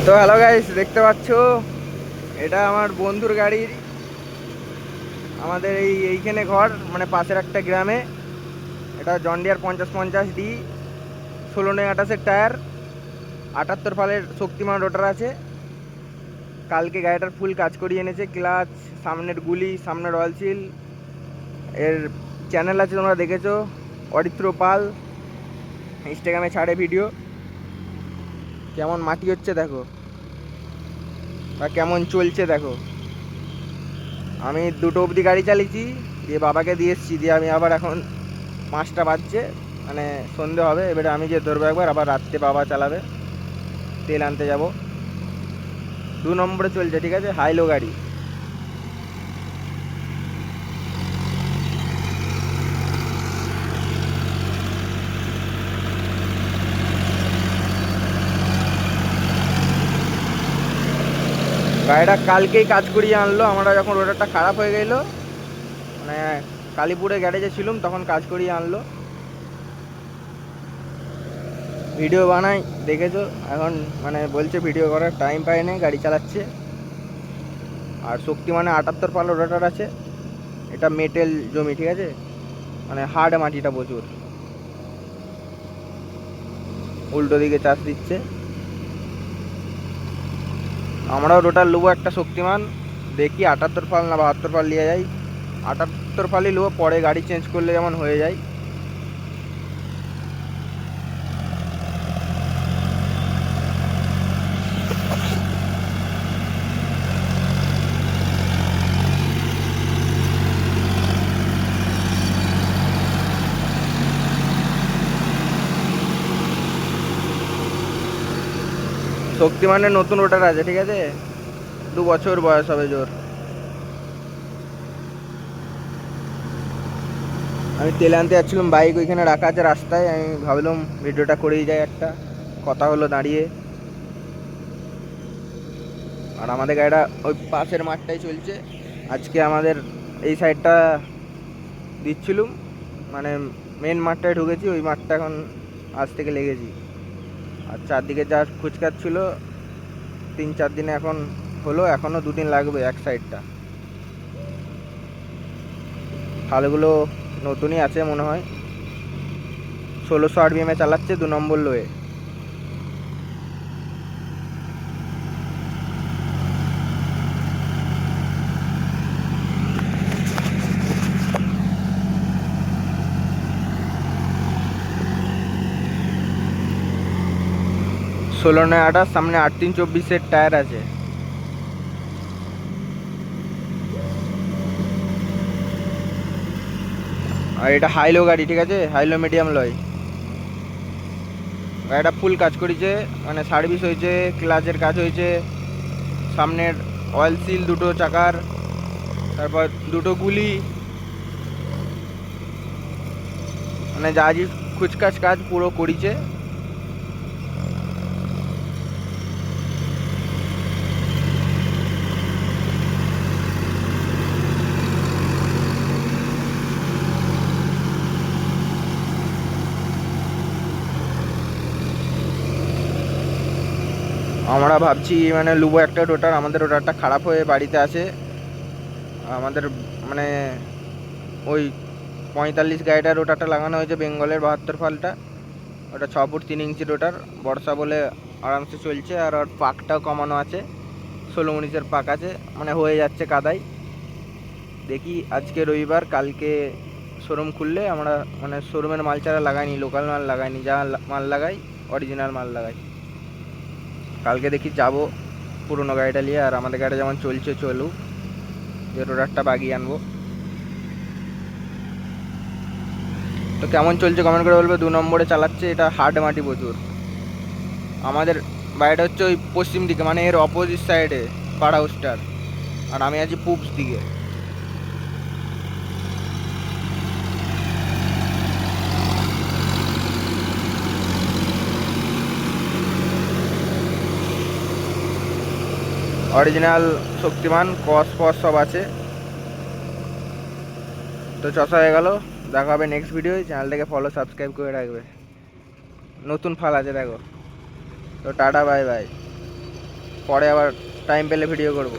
তো hello guys, দেখতে পাচ্ছ এটা আমার বন্ধুর গাড়ির। আমাদের এইখানে ঘর, মানে পাশের একটা গ্রামে। এটা জন্ডিয়ার 50-50D 16-28 টায়ার, 78 ফালের শক্তিমান রোটার আছে। কালকে গাড়িটার ফুল কাজ করিয়ে এনেছে, ক্লাচ, সামনের গুলি, সামনের অয়েল সিল। এর চ্যানেল আছে, তোমরা দেখেছো, অরিত্র পাল। ইনস্টাগ্রামে ছাড়ে ভিডিও। কেমন মাটি হচ্ছে দেখো, বা কেমন চলছে দেখো। আমি 2টো অবধি গাড়ি চালিয়েছি, দিয়ে বাবাকে দিয়ে এসেছি। দিয়ে আমি আবার এখন 5টা বাজছে, মানে সন্ধে হবে। এবারে আমি যে ধরবো একবার, আবার রাত্রে বাবা চালাবে। তেল আনতে যাব। 2 নম্বরে চলছে, ঠিক আছে, হাইলো গাড়ি। গাড়িটা কালকেই কাজ করিয়ে আনলো। আমরা যখন রোডারটা খারাপ হয়ে গেলো, মানে কালীপুরে গ্যারেজে ছিলাম, তখন কাজ করিয়ে আনলো। ভিডিও বানাই, দেখেছো। এখন মানে বলছে ভিডিও করার টাইম পায় না, গাড়ি চালাচ্ছে। আর শক্তিমানে 78 ফাল রোটার আছে। এটা মেটেল জমি, ঠিক আছে, মানে হার্ড মাটিটা প্রচুর। উল্টো দিকে চাষ দিচ্ছে। আমরাও রোটার নেবো একটা শক্তিমান। দেখি 78 ফাল না 72 ফাল নিয়ে যাই। 78 ফালই নেবো, পরে গাড়ি চেঞ্জ করলে যেমন হয়ে যায়। শক্তিমানের নতুন রোটার আছে, ঠিক আছে, 2 বছর বয়স হবে জোর। আমি তেল আনতে যাচ্ছিলাম, বাইক ওইখানে রাখা আছে রাস্তায়। আমি ভাবলাম ভিডিওটা করেই যাই একটা, কথা হলো দাঁড়িয়ে। আর আমাদের গাড়িটা ওই পাশের মাঠটাই চলছে। আজকে আমাদের এই সাইডটা দিচ্ছিলুম, মানে মেন মাঠটায় ঢুকেছি। ওই মাঠটা এখন আজ থেকে লেগেছি। আর চারদিকে যা খুচকাচ ছিল 3-4 দিনে এখন হলো। এখনও 2 দিন লাগবে এক সাইডটা। খালগুলো নতুনই আছে মনে হয়। 1600 RPM চালাচ্ছে, 2 নম্বর লোয়ে। ষোলো নয় আঠাশ, সামনে 8-3-24 টায়ার আছে। আর এটা হাইলো গাড়ি, ঠিক আছে, হাইলো মিডিয়াম লয়। গাড়িটা ফুল কাজ করেছে, মানে সার্ভিস হয়েছে, ক্লাচের কাজ হয়েছে, সামনের অয়েল সিল, 2টো চাকার, তারপর 2টো গুলি, মানে যা যা খুচকাচ কাজ পুরো করেছে। আমরা ভাবছি মানে লুবো একটা রোটার। আমাদের রোটারটা খারাপ হয়ে বাড়িতে আছে। আমাদের মানে ওই 45 গাড়িটার রোটারটা লাগানো হয়েছে, বেঙ্গলের 72 ফালটা। ওটা 6 ফুট 3 ইঞ্চি রোটার, বর্ষা বলে আরামসে চলছে। আর ওর পাকটাও কমানো আছে, 16-19 পাক আছে, মানে হয়ে যাচ্ছে কাদাই। দেখি আজকে রবিবার, কালকে শোরুম খুললে আমরা, মানে শোরুমের মাল ছাড়া লাগাইনি, লোকাল মাল লাগাইনি, যা মাল লাগাই অরিজিনাল মাল লাগাই। কালকে দেখি যাব পুরোনো গাড়িটা নিয়ে। আর আমাদের গাড়িটা যেমন চলছে চলুক, যে রোটারটা বাগিয়ে আনবো। তো কেমন চলছে কমেন্ট করে বলবে। 2 নম্বরে চালাচ্ছে, এটা হার্ড মাটি প্রচুর। আমাদের বাড়িটা হচ্ছে ওই পশ্চিম দিকে, মানে এর অপোজিট সাইডে পাড়া হাউসটার। আর আমি আছি পূব দিকে। অরিজিনাল শক্তিমান কস ফস সব আছে। তো চষা হয়ে গেল, দেখা হবে নেক্সট ভিডিও। চ্যানেলটাকে ফলো সাবস্ক্রাইব করে রাখবে। নতুন ফাল আছে দেখো। তো টাটা, বাই বাই। পরে আবার টাইম পেলে ভিডিও করব।